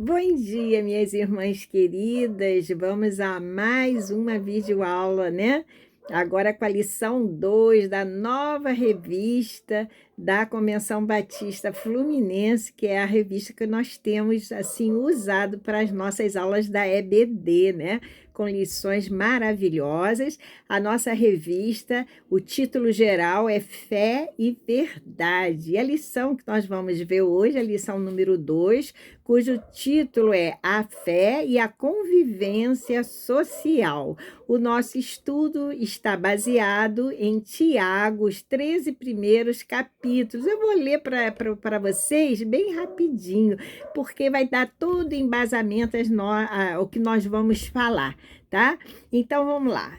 Bom dia, minhas irmãs queridas. Vamos a mais uma videoaula, né? Agora com a lição 2 da nova revista da Convenção Batista Fluminense, que é a revista que nós temos assim usado para as nossas aulas da EBD, né? Com lições maravilhosas. A nossa revista, o título geral é Fé e Verdade. E a lição que nós vamos ver hoje, a lição número 2, cujo título é A Fé e a Convivência Social. O nosso estudo está baseado em Tiago, os 13 primeiros capítulos. Eu vou ler para vocês bem rapidinho, porque vai dar todo o embasamento ao que nós vamos falar, tá? Então, vamos lá.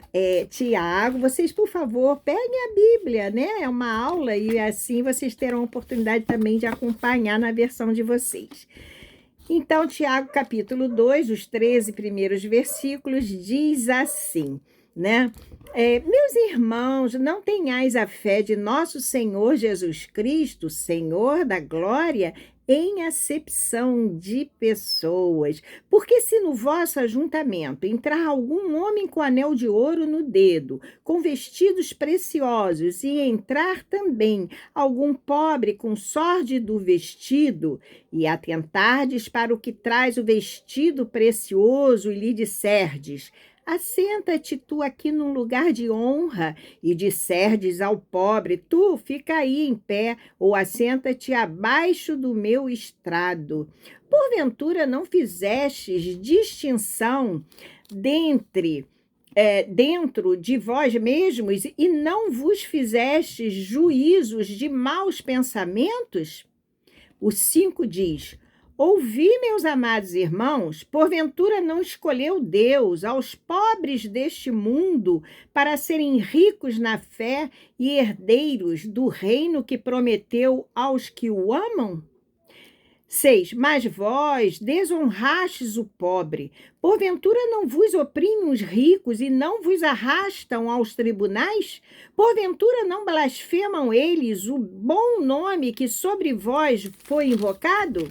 Tiago, vocês, por favor, peguem a Bíblia, né? É uma aula e assim vocês terão a oportunidade também de acompanhar na versão de vocês. Então, Tiago, capítulo 2, os 13 primeiros versículos, diz assim, né? Meus irmãos, não tenhais a fé de nosso Senhor Jesus Cristo, Senhor da glória, em acepção de pessoas. Porque se no vosso ajuntamento entrar algum homem com anel de ouro no dedo, com vestidos preciosos, e entrar também algum pobre com sórdido vestido, e atentardes para o que traz o vestido precioso, e lhe disserdes: assenta-te tu aqui num lugar de honra, e disserdes ao pobre: tu fica aí em pé, ou assenta-te abaixo do meu estrado. Porventura não fizestes distinção dentro de vós mesmos, e não vos fizestes juízos de maus pensamentos? O 5 diz: ouvi, meus amados irmãos, porventura não escolheu Deus aos pobres deste mundo para serem ricos na fé e herdeiros do reino que prometeu aos que o amam? 6. Mas vós desonrastes o pobre. Porventura não vos oprimem os ricos e não vos arrastam aos tribunais? Porventura não blasfemam eles o bom nome que sobre vós foi invocado?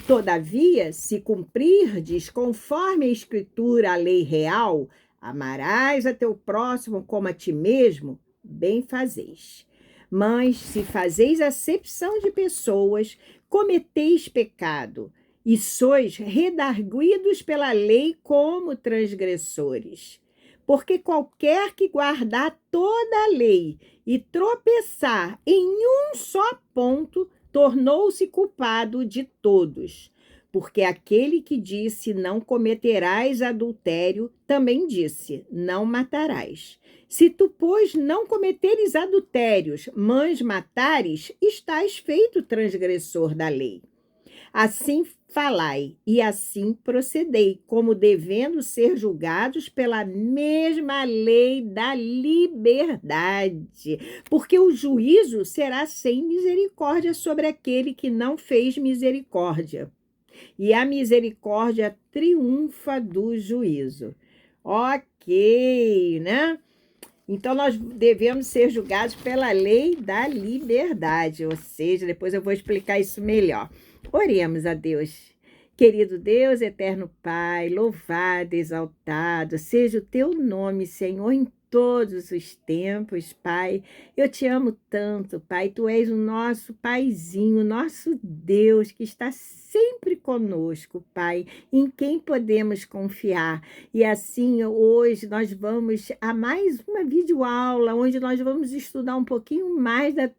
Todavia, se cumprirdes conforme a Escritura, a lei real, amarás a teu próximo como a ti mesmo, bem fazeis. Mas se fazeis acepção de pessoas, cometeis pecado, e sois redarguidos pela lei como transgressores. Porque qualquer que guardar toda a lei e tropeçar em um só ponto, tornou-se culpado de todos. Porque aquele que disse: não cometerás adultério, também disse: não matarás. Se tu, pois, não cometeres adultérios, mas matares, estás feito transgressor da lei. Assim falai e assim procedei, como devendo ser julgados pela mesma lei da liberdade, porque o juízo será sem misericórdia sobre aquele que não fez misericórdia, e a misericórdia triunfa do juízo. Ok, né? Então, nós devemos ser julgados pela lei da liberdade, ou seja, depois eu vou explicar isso melhor. Oremos a Deus. Querido Deus, eterno Pai, louvado, exaltado, seja o teu nome, Senhor, em todos os tempos, Pai. Eu te amo tanto, Pai. Tu és o nosso Paizinho, nosso Deus, que está sempre conosco, Pai, em quem podemos confiar. E assim, hoje nós vamos a mais uma videoaula, onde nós vamos estudar um pouquinho mais da tua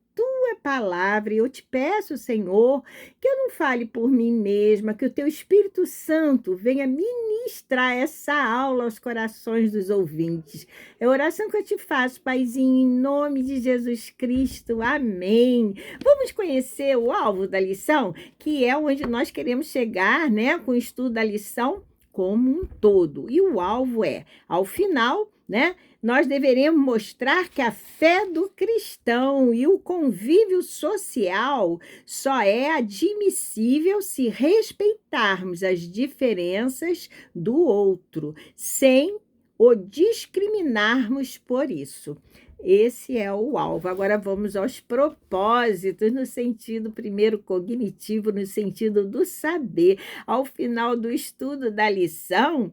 palavra. E eu te peço, Senhor, que eu não fale por mim mesma, que o teu Espírito Santo venha ministrar essa aula aos corações dos ouvintes. É a oração que eu te faço, Paizinho, em nome de Jesus Cristo. Amém. Vamos conhecer o alvo da lição, que é onde nós queremos chegar, né, com o estudo da lição como um todo. E o alvo é, ao final, né, nós deveremos mostrar que a fé do cristão e o convívio social só é admissível se respeitarmos as diferenças do outro, sem o discriminarmos por isso. Esse é o alvo. Agora vamos aos propósitos, no sentido primeiro cognitivo, no sentido do saber. Ao final do estudo da lição,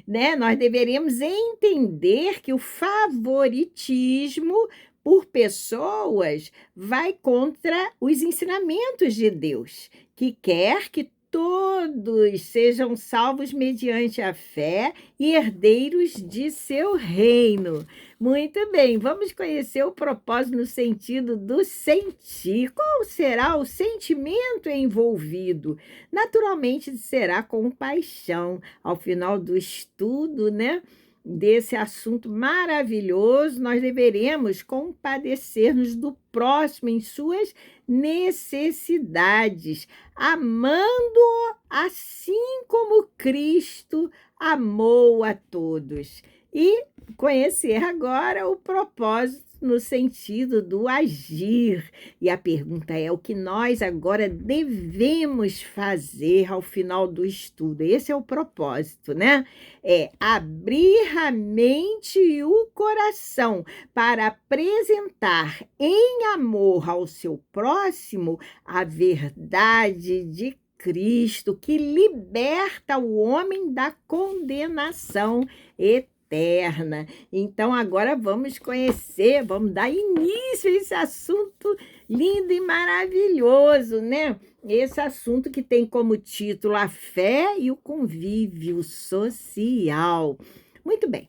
né, nós deveríamos entender que o favoritismo por pessoas vai contra os ensinamentos de Deus, que quer que todos sejam salvos mediante a fé e herdeiros de seu reino. Muito bem, vamos conhecer o propósito no sentido do sentir. Qual será o sentimento envolvido? Naturalmente será compaixão. Ao final do estudo, né, desse assunto maravilhoso, nós deveremos compadecer-nos do próximo em suas necessidades, amando-o assim como Cristo amou a todos. E conhecer agora o propósito no sentido do agir. E a pergunta é o que nós agora devemos fazer ao final do estudo. Esse é o propósito, né? É abrir a mente e o coração para apresentar em amor ao seu próximo a verdade de Cristo, que liberta o homem da condenação eterna. Então, agora vamos conhecer, vamos dar início a esse assunto lindo e maravilhoso, né? Esse assunto que tem como título a fé e o convívio social. Muito bem.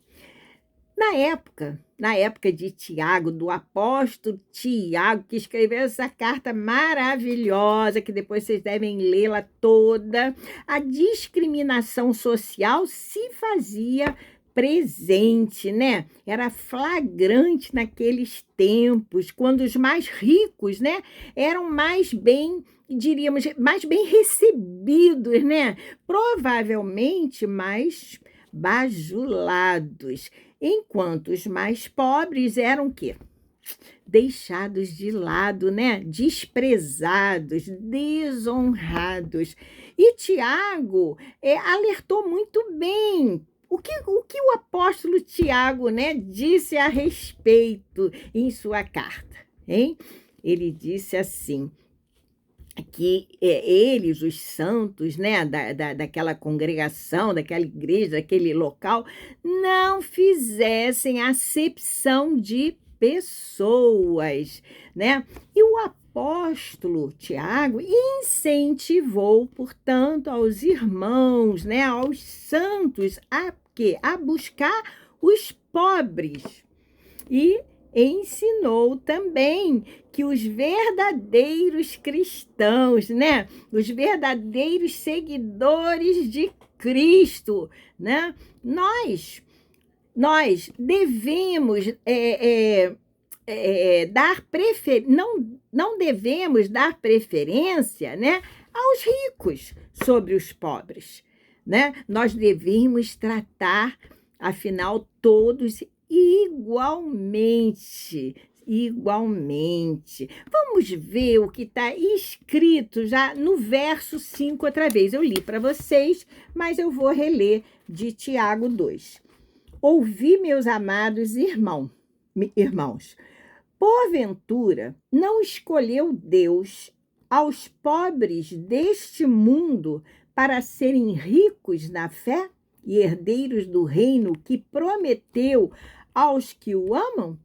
Na época de Tiago, do apóstolo Tiago, que escreveu essa carta maravilhosa, que depois vocês devem lê-la toda, a discriminação social se fazia presente, né? Era flagrante naqueles tempos, quando os mais ricos, né, eram mais bem, diríamos, mais bem recebidos, né? Provavelmente mais bajulados, enquanto os mais pobres eram o quê? Deixados de lado, né? Desprezados, desonrados. E Tiago alertou muito bem. O que o apóstolo Tiago, né, disse a respeito em sua carta, hein? Ele disse assim, que eles, os santos, né, daquela congregação, daquela igreja, daquele local, não fizessem acepção de pessoas, né? E o apóstolo Tiago incentivou, portanto, aos irmãos, né, aos santos, a buscar os pobres. E ensinou também que os verdadeiros cristãos, né, os verdadeiros seguidores de Cristo, né, nós devemos não devemos dar preferência, né, aos ricos sobre os pobres, né? Nós devemos tratar, afinal, todos igualmente. Vamos ver o que está escrito já no verso 5 outra vez. Eu li para vocês, mas eu vou reler de Tiago 2. Ouvi, meus amados irmãos, porventura não escolheu Deus aos pobres deste mundo para serem ricos na fé e herdeiros do reino que prometeu aos que o amam?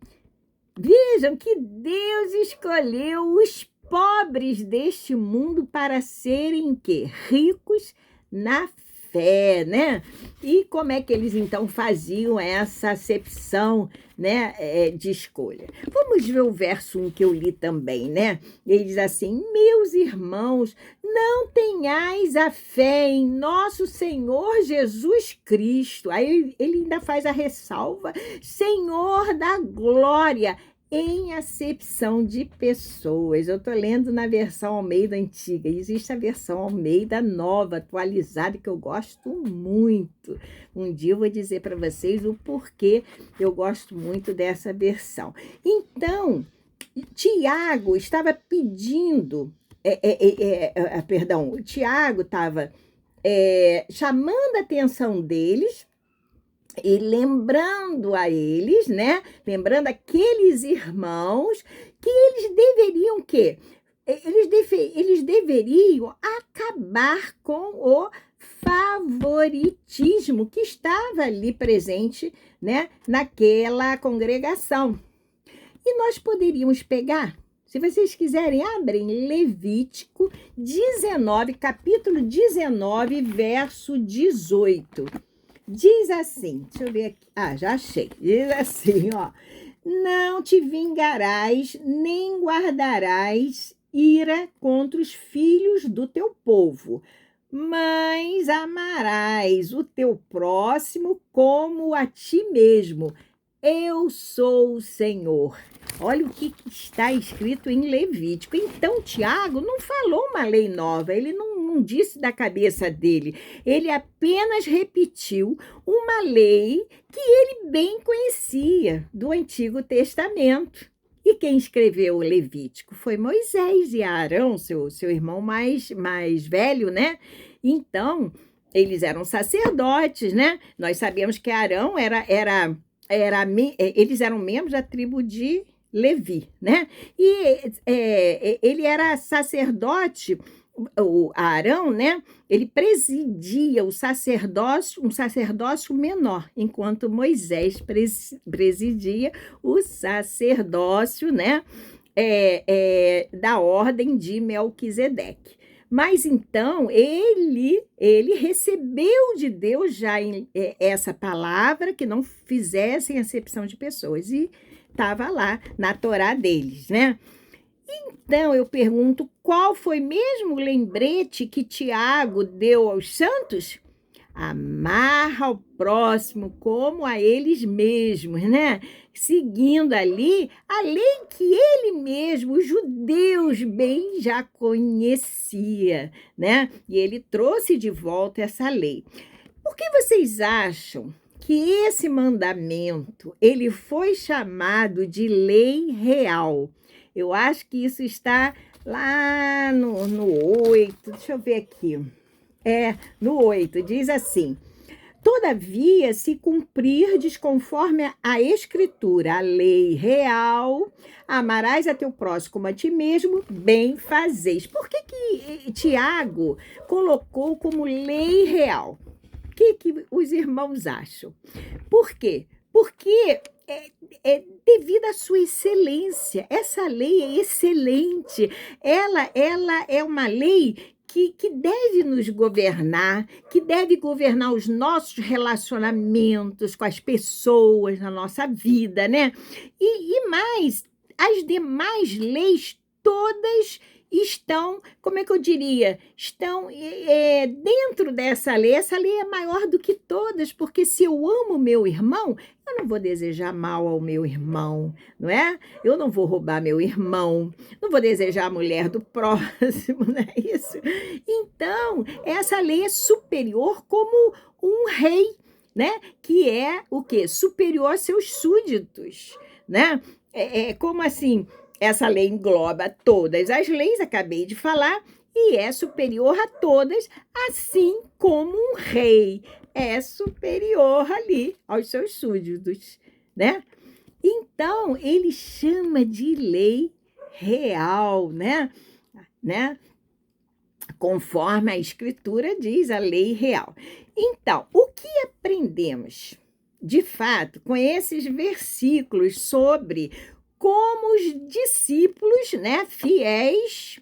Vejam que Deus escolheu os pobres deste mundo para serem quê? Ricos na fé, né? E como é que eles então faziam essa acepção, né, de escolha? Vamos ver o verso 1 que eu li também, né? Ele diz assim: meus irmãos, não tenhais a fé em nosso Senhor Jesus Cristo. Aí ele ainda faz a ressalva: Senhor da glória, em acepção de pessoas. Eu estou lendo na versão Almeida antiga. Existe a versão Almeida nova, atualizada, que eu gosto muito. Um dia eu vou dizer para vocês o porquê eu gosto muito dessa versão. Então, Tiago estava pedindo, Tiago estava chamando a atenção deles E lembrando a eles, né? Lembrando aqueles irmãos que eles deveriam quê? Eles deveriam acabar com o favoritismo que estava ali presente, né, naquela congregação. E nós poderíamos pegar, se vocês quiserem, abrem Levítico 19, capítulo 19, verso 18. Diz assim, deixa eu ver aqui. Ah, já achei. Diz assim, ó. Não te vingarás, nem guardarás ira contra os filhos do teu povo, mas amarás o teu próximo como a ti mesmo. Eu sou o Senhor. Olha o que está escrito em Levítico. Então, Tiago não falou uma lei nova, ele não disse da cabeça dele, ele apenas repetiu uma lei que ele bem conhecia do Antigo Testamento. E quem escreveu o Levítico foi Moisés e Arão, seu irmão mais velho, né? Então, eles eram sacerdotes, né? Nós sabemos que Arão eles eram membros da tribo de Levi, né? E ele era sacerdote, o Arão, né? Ele presidia o sacerdócio, um sacerdócio menor, enquanto Moisés presidia o sacerdócio, né? Da ordem de Melquisedeque. Mas então ele recebeu de Deus já essa palavra que não fizessem acepção de pessoas e estava lá na Torá deles, né? Então eu pergunto, qual foi mesmo o lembrete que Tiago deu aos santos? Amar ao próximo como a eles mesmos, né? Seguindo ali a lei que ele mesmo, os judeus, bem já conhecia, né? E ele trouxe de volta essa lei. Por que vocês acham que esse mandamento ele foi chamado de lei real? Eu acho que isso está lá no 8, deixa eu ver aqui. No 8, diz assim: todavia, se cumprirdes conforme a Escritura, a lei real, amarás a teu próximo como a ti mesmo, bem fazeis. Por que Tiago colocou como lei real? O que os irmãos acham? Por quê? Porque devido à sua excelência. Essa lei é excelente. Ela é uma lei que deve nos governar, que deve governar os nossos relacionamentos com as pessoas na nossa vida, né? E mais, as demais leis todas estão, como é que eu diria? Estão dentro dessa lei. Essa lei é maior do que todas, porque se eu amo meu irmão, eu não vou desejar mal ao meu irmão, não é? Eu não vou roubar meu irmão, não vou desejar a mulher do próximo, não é isso? Então, essa lei é superior como um rei, né? Que é o quê? Superior a seus súditos, né? Como assim? Essa lei engloba todas as leis, acabei de falar, e é superior a todas, assim como um rei é superior ali aos seus súditos, né? Então, ele chama de lei real, né? Conforme a Escritura diz, a lei real. Então, o que aprendemos, de fato, com esses versículos sobre como os discípulos, né, fiéis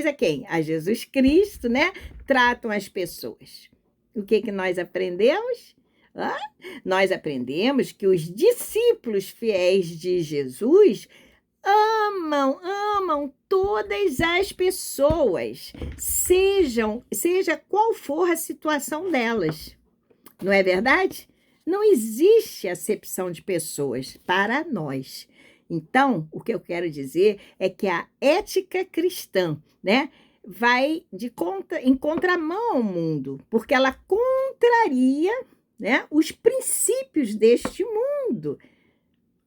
a quem? A Jesus Cristo, né, tratam as pessoas? O que nós aprendemos? Nós aprendemos que os discípulos fiéis de Jesus amam todas as pessoas, seja qual for a situação delas. Não é verdade? Não existe acepção de pessoas para nós. Então, o que eu quero dizer é que a ética cristã, né, vai em contramão ao mundo, porque ela contraria, né, os princípios deste mundo.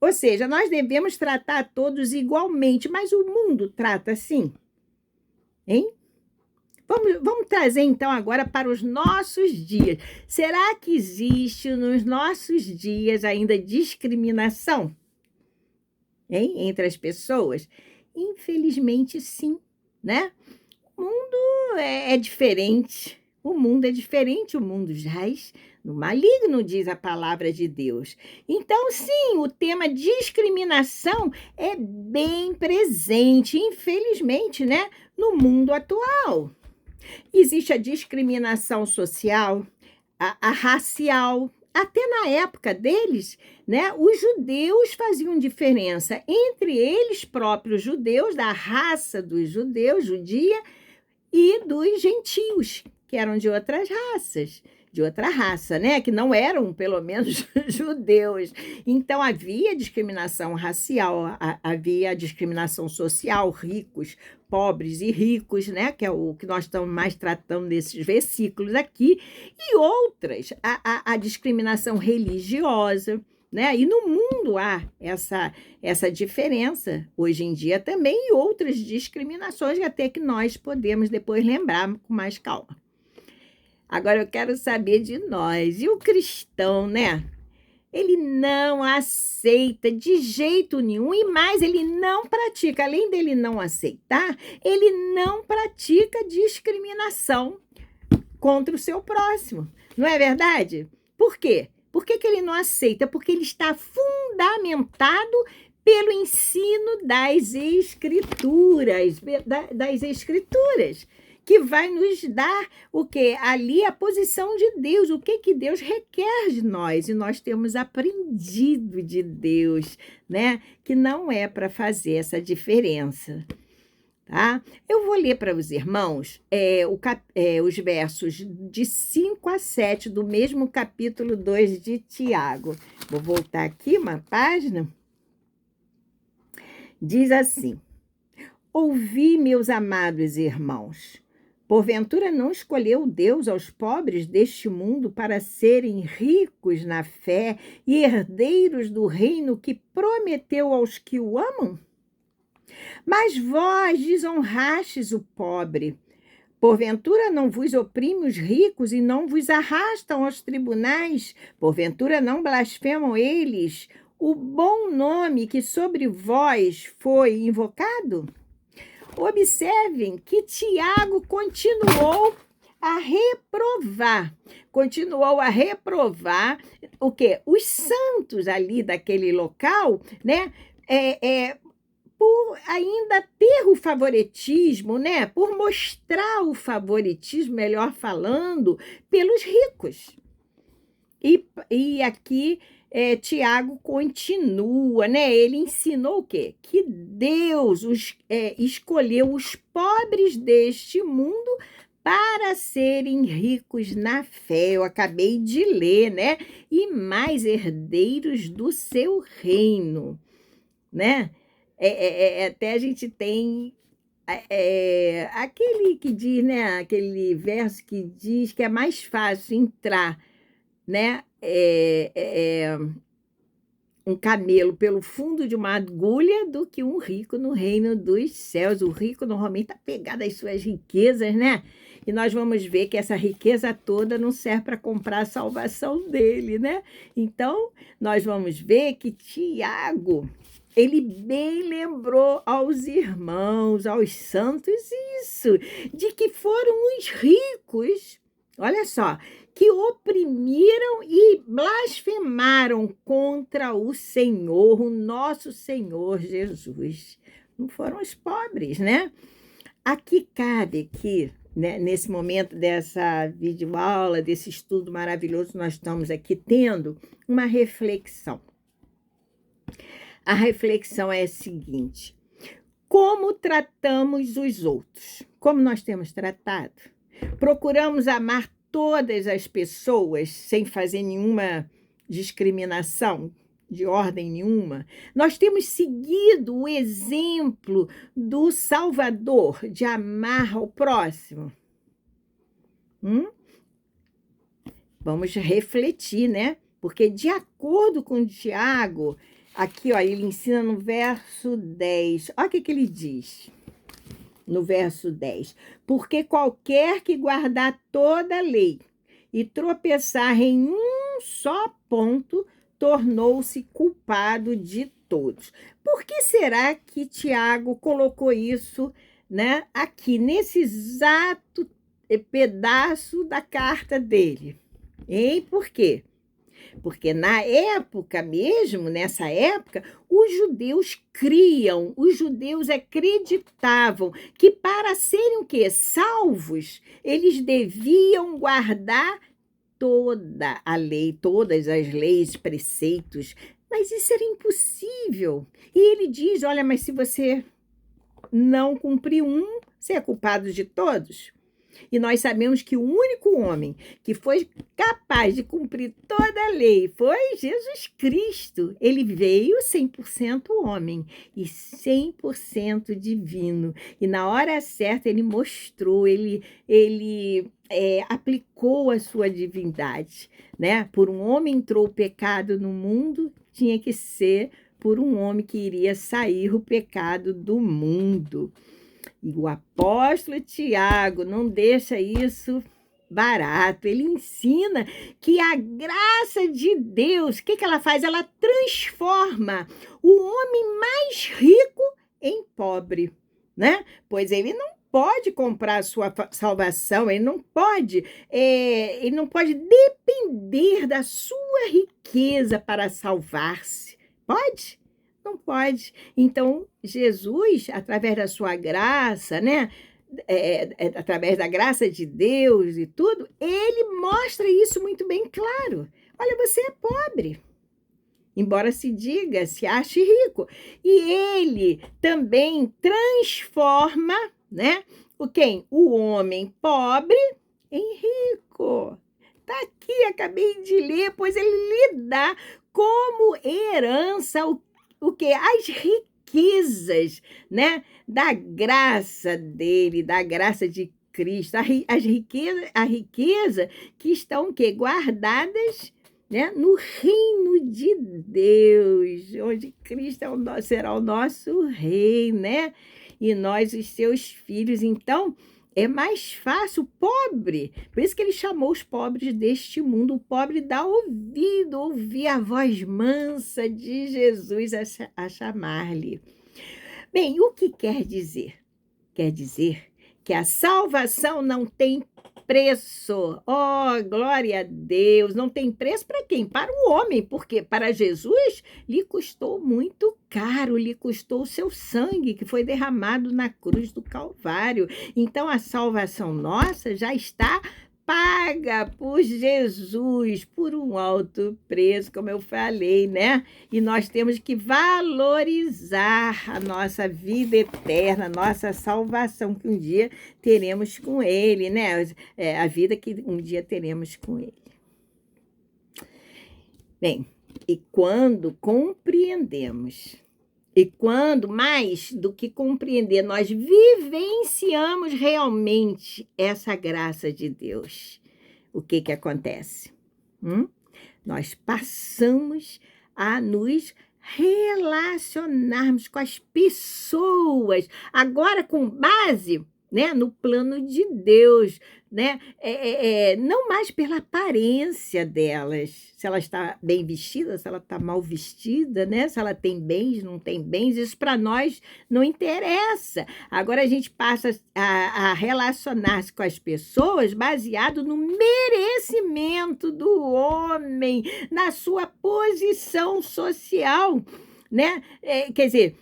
Ou seja, nós devemos tratar todos igualmente, mas o mundo trata assim, hein? Vamos trazer, então, agora para os nossos dias. Será que existe nos nossos dias ainda discriminação, hein, entre as pessoas? Infelizmente, sim, né? O mundo é diferente. O mundo é diferente, o mundo jaz no maligno, diz a palavra de Deus. Então, sim, o tema discriminação é bem presente, infelizmente, né, no mundo atual. Existe a discriminação social, a racial. Até na época deles, né, os judeus faziam diferença entre eles próprios judeus, da raça dos judeus, judia, e dos gentios, que eram de outras raças, de outra raça, né? Que não eram, pelo menos, judeus. Então, havia discriminação racial, havia discriminação social, ricos, pobres e ricos, né? Que é o que nós estamos mais tratando nesses versículos aqui, e outras, a discriminação religiosa, né? E no mundo há essa diferença hoje em dia também, e outras discriminações até que nós podemos depois lembrar com mais calma. Agora eu quero saber de nós. E o cristão, né? Ele não aceita de jeito nenhum, e mais, ele não pratica, além dele não aceitar, ele não pratica discriminação contra o seu próximo. Não é verdade? Por quê? Por que ele não aceita? Porque ele está fundamentado pelo ensino das Escrituras, que vai nos dar o quê? Ali a posição de Deus, o que Deus requer de nós. E nós temos aprendido de Deus, né? Que não é para fazer essa diferença. Tá? Eu vou ler para os irmãos os versos de 5 a 7 do mesmo capítulo 2 de Tiago. Vou voltar aqui uma página. Diz assim: ouvi, meus amados irmãos, porventura não escolheu Deus aos pobres deste mundo para serem ricos na fé e herdeiros do reino que prometeu aos que o amam? Mas vós desonrastes o pobre. Porventura não vos oprime os ricos e não vos arrastam aos tribunais? Porventura não blasfemam eles o bom nome que sobre vós foi invocado? Observem que Tiago continuou a reprovar o quê? Os santos ali daquele local, né? Por ainda ter o favoritismo, né? Por mostrar o favoritismo, melhor falando, pelos ricos. E aqui Tiago continua, né? Ele ensinou o quê? Que Deus escolheu os pobres deste mundo para serem ricos na fé. Eu acabei de ler, né? E mais herdeiros do seu reino, né? Até a gente tem aquele que diz, né? Aquele verso que diz que é mais fácil entrar, né? Um camelo pelo fundo de uma agulha do que um rico no reino dos céus. O rico normalmente está pegado às suas riquezas, né? E nós vamos ver que essa riqueza toda não serve para comprar a salvação dele, né? Então, nós vamos ver que Tiago, ele bem lembrou aos irmãos, aos santos, isso, de que foram os ricos, olha só, que oprimiram e blasfemaram contra o Senhor, o nosso Senhor Jesus. Não foram os pobres, né? Aqui cabe né, nesse momento dessa videoaula, desse estudo maravilhoso que nós estamos aqui tendo, uma reflexão. A reflexão é a seguinte: como tratamos os outros? Como nós temos tratado? Procuramos amar todas as pessoas sem fazer nenhuma discriminação de ordem nenhuma? Nós temos seguido o exemplo do Salvador de amar ao próximo? Vamos refletir, né? Porque de acordo com Tiago, aqui, ó, ele ensina no verso 10. Olha o que ele diz. no verso 10. Porque qualquer que guardar toda a lei e tropeçar em um só ponto, tornou-se culpado de todos. Por que será que Tiago colocou isso, né, aqui, nesse exato pedaço da carta dele? Hein? Por quê? Porque na época mesmo, nessa época, os judeus criam, os judeus acreditavam que para serem o quê? Salvos, eles deviam guardar toda a lei, todas as leis, preceitos, mas isso era impossível. E ele diz, olha, mas se você não cumprir um, você é culpado de todos. E nós sabemos que o único homem que foi capaz de cumprir toda a lei foi Jesus Cristo. Ele veio 100% homem e 100% divino. E na hora certa ele mostrou, ele aplicou a sua divindade, né? Por um homem entrou o pecado no mundo, tinha que ser por um homem que iria sair o pecado do mundo. E o apóstolo Tiago não deixa isso barato. Ele ensina que a graça de Deus, o que ela faz? Ela transforma o homem mais rico em pobre, né? Pois ele não pode comprar a sua salvação, ele não pode depender da sua riqueza para salvar-se. Pode? Não pode. Então, Jesus, através da sua graça, né? Através da graça de Deus e tudo, ele mostra isso muito bem claro. Olha, você é pobre, embora se diga, se ache rico. E ele também transforma, né? Quem? O homem pobre em rico. Está aqui, acabei de ler, pois ele lhe dá como herança o quê? As riquezas, né? Da graça dele, da graça de Cristo, a riqueza que estão o quê? Guardadas, né? No reino de Deus, onde Cristo será o nosso rei, né? E nós, os seus filhos. Então, é mais fácil, o pobre, por isso que ele chamou os pobres deste mundo, o pobre dá ouvido, ouvir a voz mansa de Jesus a chamar-lhe. Bem, o que quer dizer? Quer dizer que a salvação não tem preço. Oh, glória a Deus! Não tem preço para quem? Para o homem, porque para Jesus lhe custou muito caro, lhe custou o seu sangue que foi derramado na cruz do Calvário. Então a salvação nossa já está paga por Jesus, por um alto preço, como eu falei, né? E nós temos que valorizar a nossa vida eterna, a nossa salvação que um dia teremos com Ele, né? A vida que um dia teremos com Ele. Bem, e quando compreendemos, e quando, mais do que compreender, nós vivenciamos realmente essa graça de Deus, o que acontece? Nós passamos a nos relacionarmos com as pessoas, agora com base, né, no plano de Deus, né? Não mais pela aparência delas, se ela está bem vestida, se ela está mal vestida, né? Se ela tem bens, não tem bens, isso para nós não interessa. Agora a gente passa a relacionar-se com as pessoas baseado no merecimento do homem, na sua posição social, né? Quer dizer,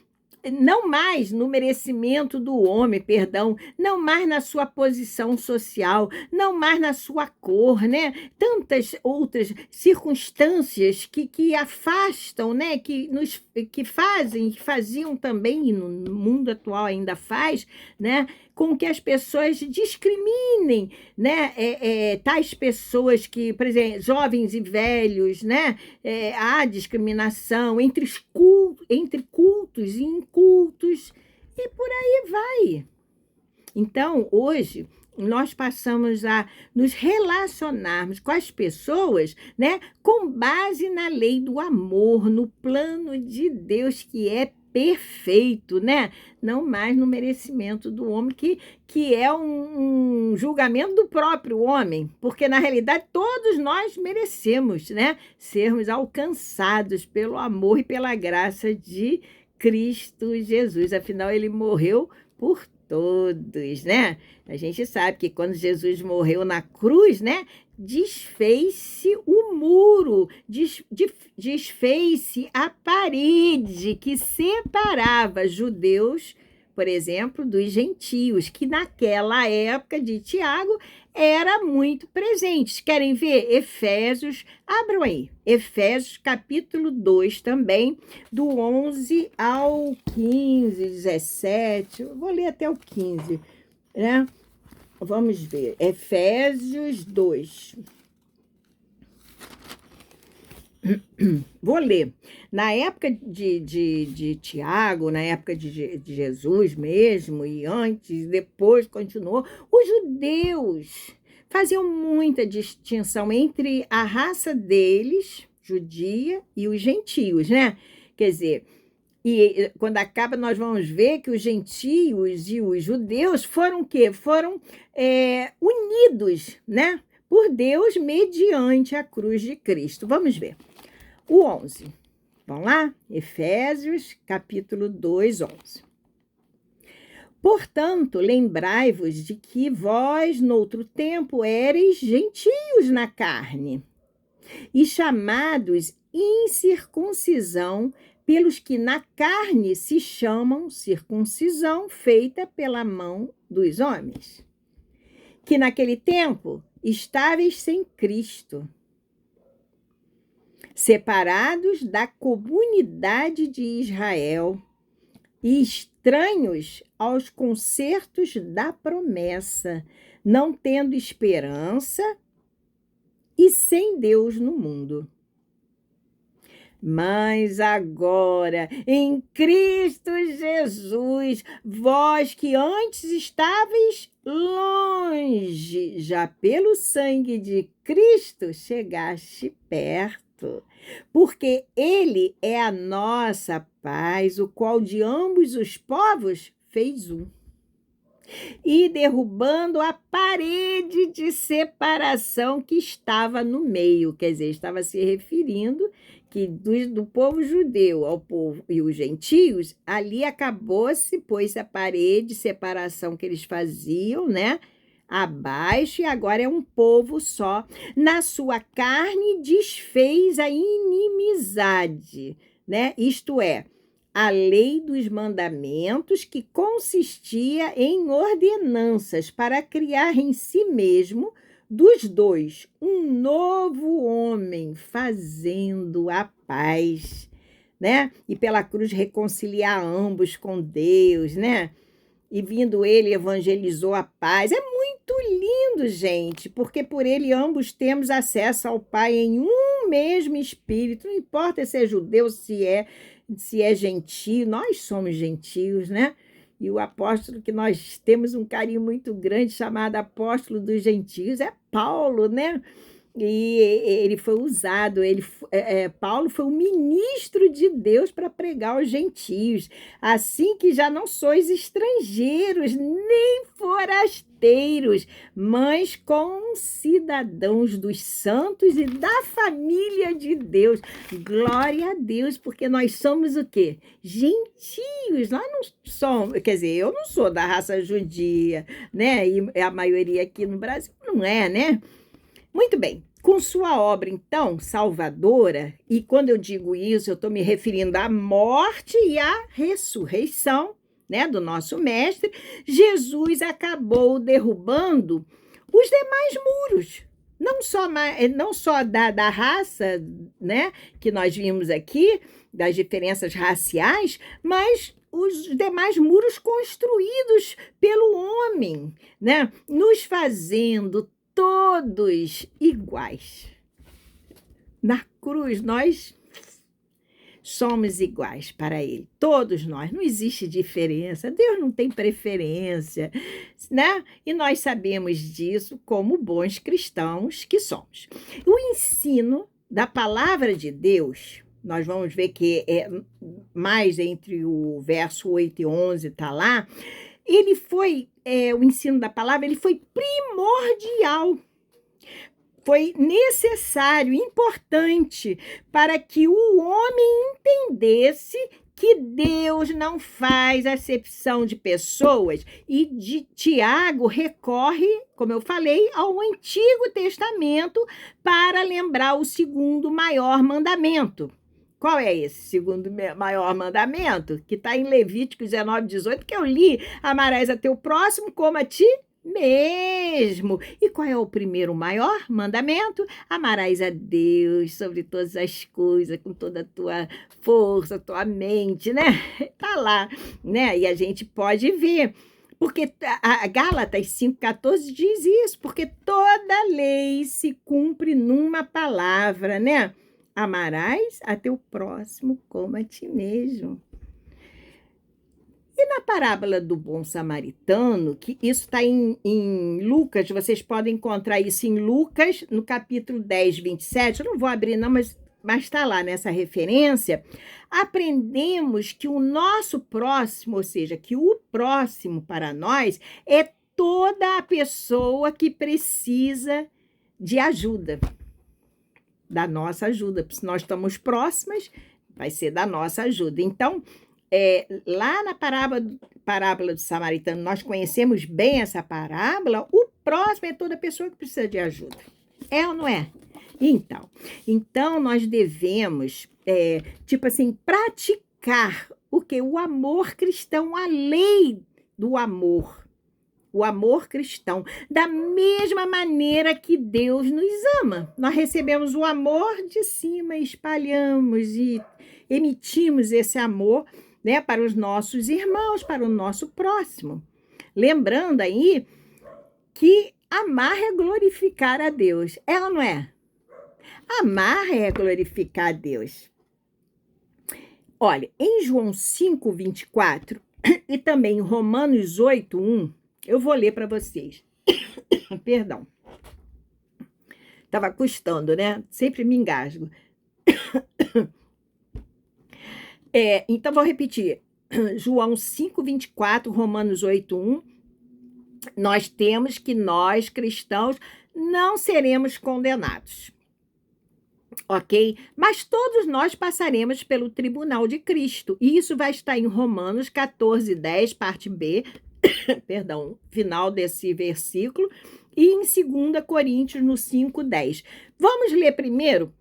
não mais no merecimento do homem, perdão, não mais na sua posição social, não mais na sua cor, né? Tantas outras circunstâncias que afastam, né? Que faziam também, e no mundo atual ainda faz, né? Com que as pessoas discriminem, né? Tais pessoas que, por exemplo, jovens e velhos, né? Há discriminação entre cultos e incultos, e por aí vai. Então, hoje, nós passamos a nos relacionarmos com as pessoas, né, com base na lei do amor, no plano de Deus que é perfeito, né? Não mais no merecimento do homem, que é um julgamento do próprio homem, porque na realidade todos nós merecemos, né? Sermos alcançados pelo amor e pela graça de Cristo Jesus. Afinal, ele morreu por todos, né? A gente sabe que quando Jesus morreu na cruz, né? Desfez-se o muro, desfez-se a parede que separava judeus, por exemplo, dos gentios, que naquela época de Tiago era muito presente. Querem ver? Efésios, abram aí, Efésios capítulo 2 também, do 11 ao 15, 17, eu vou ler até o 15, né? Vamos ver, Efésios 2. Vou ler. Na época de Tiago, na época de Jesus mesmo, e antes, depois continuou, os judeus faziam muita distinção entre a raça deles, judia, e os gentios, né? Quer dizer, e quando acaba, nós vamos ver que os gentios e os judeus foram o quê? Foram unidos, né? Por Deus mediante a cruz de Cristo. Vamos ver. O 11. Vamos lá? Efésios, capítulo 2, 11. Portanto, lembrai-vos de que vós, noutro tempo, éreis gentios na carne, e chamados incircuncisão pelos que na carne se chamam circuncisão feita pela mão dos homens, que naquele tempo estáveis sem Cristo, separados da comunidade de Israel e estranhos aos concertos da promessa, não tendo esperança e sem Deus no mundo. Mas agora, em Cristo Jesus, vós que antes estáveis longe, já pelo sangue de Cristo chegaste perto, porque Ele é a nossa paz, o qual de ambos os povos fez um. E derrubando a parede de separação que estava no meio, quer dizer, estava se referindo que do povo judeu ao povo e os gentios, ali acabou-se, pôs a parede de separação que eles faziam, né? Abaixo, e agora é um povo só. Na sua carne desfez a inimizade, né? Isto é, a lei dos mandamentos, que consistia em ordenanças para criar em si mesmo dos dois um novo homem, fazendo a paz, né? E pela cruz reconciliar ambos com Deus, né? E vindo ele, evangelizou a paz. É muito lindo, gente, porque por ele ambos temos acesso ao Pai em um mesmo Espírito. Não importa se é judeu, se é gentio, nós somos gentios, né? E o apóstolo que nós temos um carinho muito grande, chamado apóstolo dos gentios, é Paulo, né? E ele foi usado, Paulo foi o ministro de Deus para pregar aos gentios, assim que já não sois estrangeiros, nem forasteiros, mas concidadãos dos santos e da família de Deus. Glória a Deus, porque nós somos o quê? Gentios, nós não somos, quer dizer, eu não sou da raça judia, né? E a maioria aqui no Brasil não é, né? Muito bem, com sua obra, então, salvadora, e quando eu digo isso, eu estou me referindo à morte e à ressurreição, né, do nosso mestre, Jesus acabou derrubando os demais muros, não só da raça, né, que nós vimos aqui, das diferenças raciais, mas os demais muros construídos pelo homem, né, nos fazendo todos iguais. Na cruz, nós somos iguais para ele, todos nós, não existe diferença, Deus não tem preferência, né? E nós sabemos disso como bons cristãos que somos. O ensino da palavra de Deus, nós vamos ver que é mais entre o verso 8 e 11, está lá, ele foi, o ensino da palavra, ele foi primordial, foi necessário, importante, para que o homem entendesse que Deus não faz acepção de pessoas, e Tiago recorre, como eu falei, ao Antigo Testamento para lembrar o segundo maior mandamento. Qual é esse segundo maior mandamento? Que está em Levítico 19:18, que eu li: amarás a teu próximo como a ti mesmo. E qual é o primeiro maior mandamento? Amarás a Deus sobre todas as coisas, com toda a tua força, tua mente, né? Tá lá, né? E a gente pode ver, porque a Gálatas 5,14 diz isso, porque toda lei se cumpre numa palavra, né? Amarás a teu próximo como a ti mesmo. E na parábola do bom samaritano, que isso está em Lucas, vocês podem encontrar isso em Lucas, no capítulo 10, 27, eu não vou abrir não, mas está lá nessa referência, aprendemos que o nosso próximo, ou seja, que o próximo para nós é toda a pessoa que precisa de ajuda, da nossa ajuda. Se nós estamos próximas, vai ser da nossa ajuda. Então, lá na parábola do samaritano, nós conhecemos bem essa parábola, o próximo é toda pessoa que precisa de ajuda. É ou não é? Então nós devemos, praticar o que? O amor cristão, a lei do amor. O amor cristão, da mesma maneira que Deus nos ama. Nós recebemos o amor de cima, espalhamos e emitimos esse amor, né, para os nossos irmãos, para o nosso próximo. Lembrando aí que amar é glorificar a Deus. É ou não é? Amar é glorificar a Deus. Olha, em João 5:24 e também em Romanos 8:1, eu vou ler para vocês. Perdão. Estava custando, né? Sempre me engasgo. Então, vou repetir. João 5:24, Romanos 8:1. Nós temos que nós, cristãos, não seremos condenados. Ok? Mas todos nós passaremos pelo tribunal de Cristo. E isso vai estar em Romanos 14:10, parte B, perdão, final desse versículo, e em 2 Coríntios, no 5:10. Vamos ler primeiro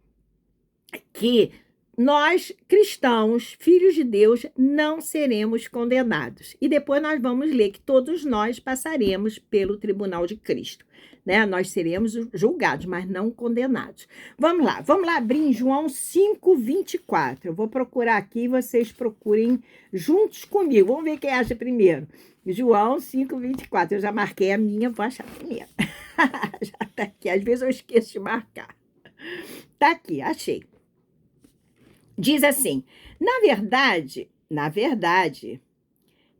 que nós, cristãos, filhos de Deus, não seremos condenados. E depois nós vamos ler que todos nós passaremos pelo tribunal de Cristo, né? Nós seremos julgados, mas não condenados. Vamos lá abrir em João 5:24. Eu vou procurar aqui e vocês procurem juntos comigo. Vamos ver quem acha primeiro. João 5:24. Eu já marquei a minha, vou achar primeiro. Já está aqui. Às vezes eu esqueço de marcar. Está aqui, achei. Diz assim: na verdade,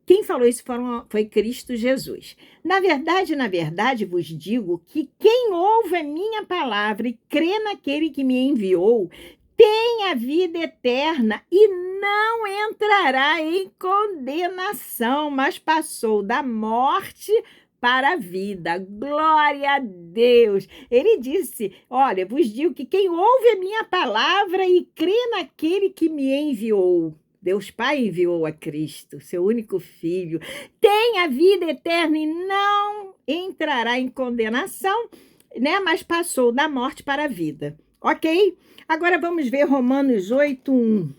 quem falou isso foi Cristo Jesus. Na verdade, vos digo que quem ouve a minha palavra e crê naquele que me enviou, tem a vida eterna e não entrará em condenação, mas passou da morte para a vida. Glória a Deus! Ele disse: olha, vos digo que quem ouve a minha palavra e crê naquele que me enviou, Deus Pai enviou a Cristo, seu único Filho, tem a vida eterna e não entrará em condenação, né? Mas passou da morte para a vida. Ok? Agora vamos ver Romanos 8:1.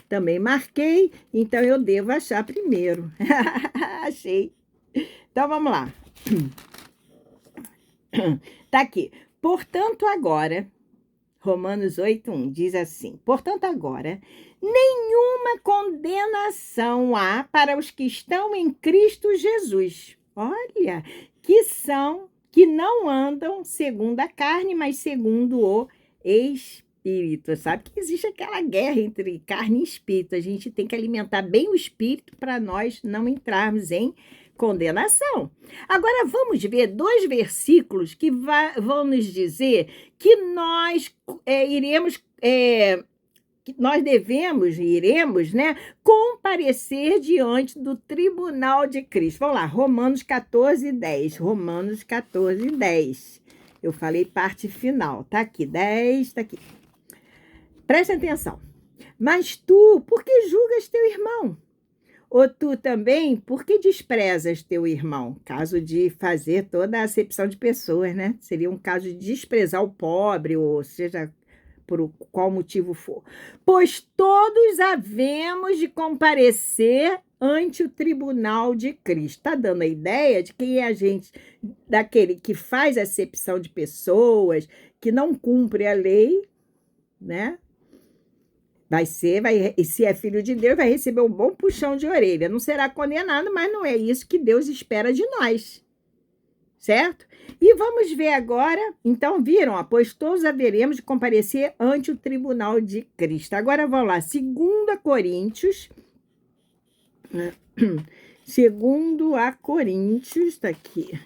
Também marquei, então eu devo achar primeiro. Achei. Então, vamos lá. Tá aqui. Portanto, agora, Romanos 8:1 diz assim: portanto, agora, nenhuma condenação há para os que estão em Cristo Jesus. Olha, que não andam segundo a carne, mas segundo o Espírito. Sabe que existe aquela guerra entre carne e espírito. A gente tem que alimentar bem o espírito para nós não entrarmos em condenação. Agora vamos ver 2 versículos que vão nos dizer que nós iremos, que nós devemos e iremos, né, comparecer diante do tribunal de Cristo. Vamos lá, Romanos 14, 10. Romanos 14, 10. Eu falei parte final, tá aqui, 10, tá aqui. Presta atenção. Mas tu, por que julgas teu irmão? Ou tu também, por que desprezas teu irmão? Caso de fazer toda a acepção de pessoas, né? Seria um caso de desprezar o pobre, ou seja, por qual motivo for. Pois todos havemos de comparecer ante o tribunal de Cristo. Está dando a ideia de quem é a gente, daquele que faz acepção de pessoas, que não cumpre a lei, né? E se é filho de Deus, vai receber um bom puxão de orelha. Não será condenado, mas não é isso que Deus espera de nós. Certo? E vamos ver agora, então viram, pois todos haveremos de comparecer ante o tribunal de Cristo. Agora vamos lá, 2 Coríntios, 2 Coríntios, está aqui,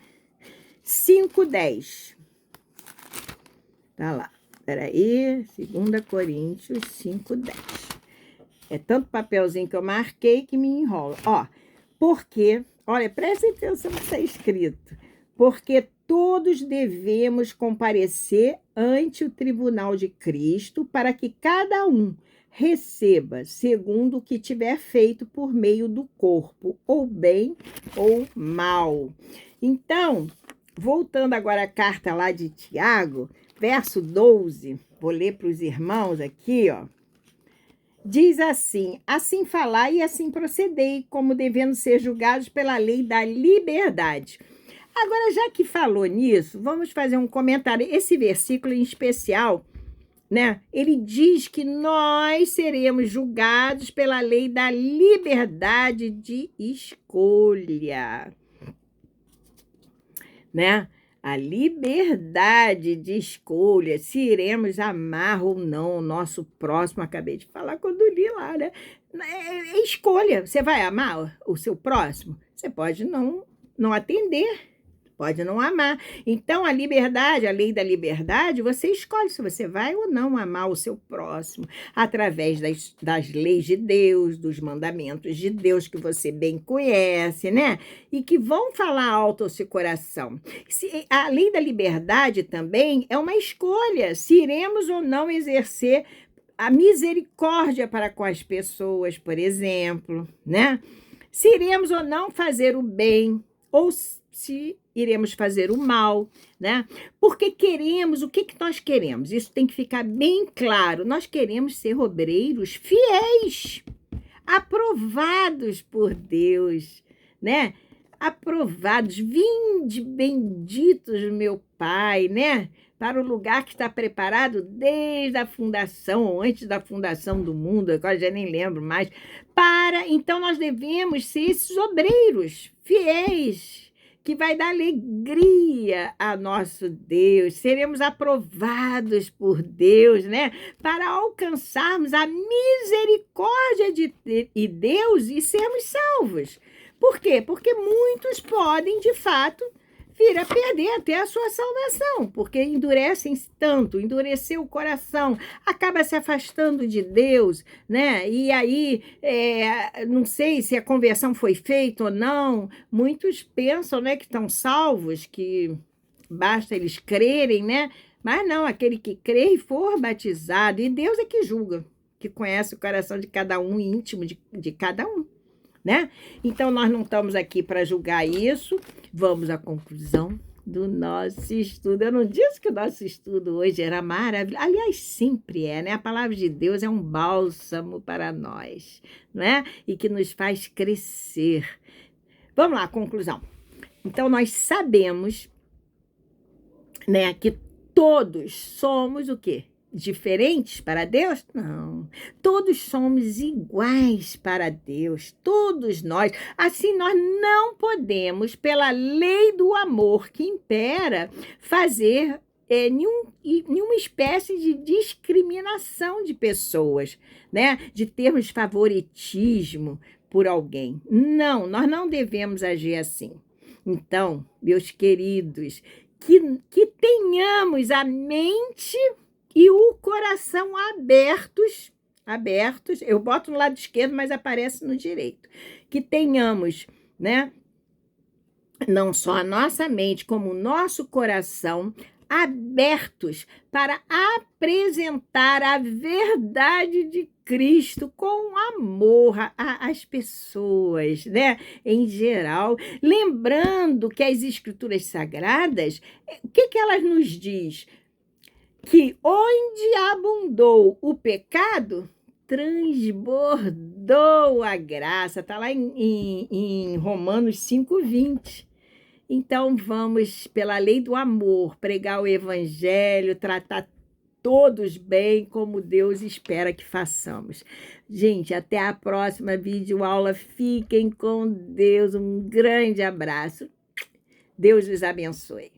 5:10. Tá lá, peraí, 2 Coríntios 5:10. É tanto papelzinho que eu marquei que me enrola. Porque, olha, presta atenção no que está escrito. Porque todos devemos comparecer ante o tribunal de Cristo para que cada um receba segundo o que tiver feito por meio do corpo, ou bem ou mal. Então, voltando agora à carta lá de Tiago, verso 12, vou ler para os irmãos aqui, diz assim: assim falai e assim procedei, como devendo ser julgados pela lei da liberdade. Agora, já que falou nisso, vamos fazer um comentário. Esse versículo em especial, né? Ele diz que nós seremos julgados pela lei da liberdade de escolha, né? A liberdade de escolha, se iremos amar ou não o nosso próximo. Acabei de falar quando li lá, né? É escolha. Você vai amar o seu próximo? Você pode não atender. Pode não amar. Então, a liberdade, a lei da liberdade, você escolhe se você vai ou não amar o seu próximo, através das leis de Deus, dos mandamentos de Deus que você bem conhece, né? E que vão falar alto ao seu coração. A lei da liberdade também é uma escolha, se iremos ou não exercer a misericórdia para com as pessoas, por exemplo, né? Se iremos ou não fazer o bem, ou se iremos fazer o mal, né? Porque queremos, o que nós queremos? Isso tem que ficar bem claro. Nós queremos ser obreiros fiéis, aprovados por Deus, né? Aprovados, vinde benditos, meu Pai, né? Para o lugar que está preparado desde a fundação, ou antes da fundação do mundo, agora já nem lembro mais. Então, nós devemos ser esses obreiros fiéis, que vai dar alegria a nosso Deus, seremos aprovados por Deus, né? Para alcançarmos a misericórdia de Deus e sermos salvos. Por quê? Porque muitos podem, de fato, vir a perder até a sua salvação, porque endurecem-se tanto, endureceu o coração, acaba se afastando de Deus, né? E aí, não sei se a conversão foi feita ou não, muitos pensam, né, que estão salvos, que basta eles crerem, né? Mas não, aquele que crê e for batizado, e Deus é que julga, que conhece o coração de cada um, íntimo de cada um, né? Então, nós não estamos aqui para julgar isso. Vamos à conclusão do nosso estudo. Eu não disse que o nosso estudo hoje era maravilhoso. Aliás, sempre é, né? A palavra de Deus é um bálsamo para nós, não é? E que nos faz crescer. Vamos lá, conclusão. Então, nós sabemos, né, que todos somos o quê? Diferentes para Deus? Não. Todos somos iguais para Deus. Todos nós. Assim, nós não podemos, pela lei do amor que impera, fazer nenhuma espécie de discriminação de pessoas, né? De termos favoritismo por alguém. Não, nós não devemos agir assim. Então, meus queridos, que tenhamos a mente e o coração abertos abertos. Eu boto no lado esquerdo, mas aparece no direito. Que tenhamos, né, não só a nossa mente, como o nosso coração abertos para apresentar a verdade de Cristo com amor às pessoas, né? Em geral, lembrando que as Escrituras Sagradas, o que elas nos diz? Que onde abundou o pecado, transbordou a graça. Está lá em Romanos 5:20. Então, vamos, pela lei do amor, pregar o evangelho, tratar todos bem, como Deus espera que façamos. Gente, até a próxima videoaula. Fiquem com Deus. Um grande abraço. Deus os abençoe.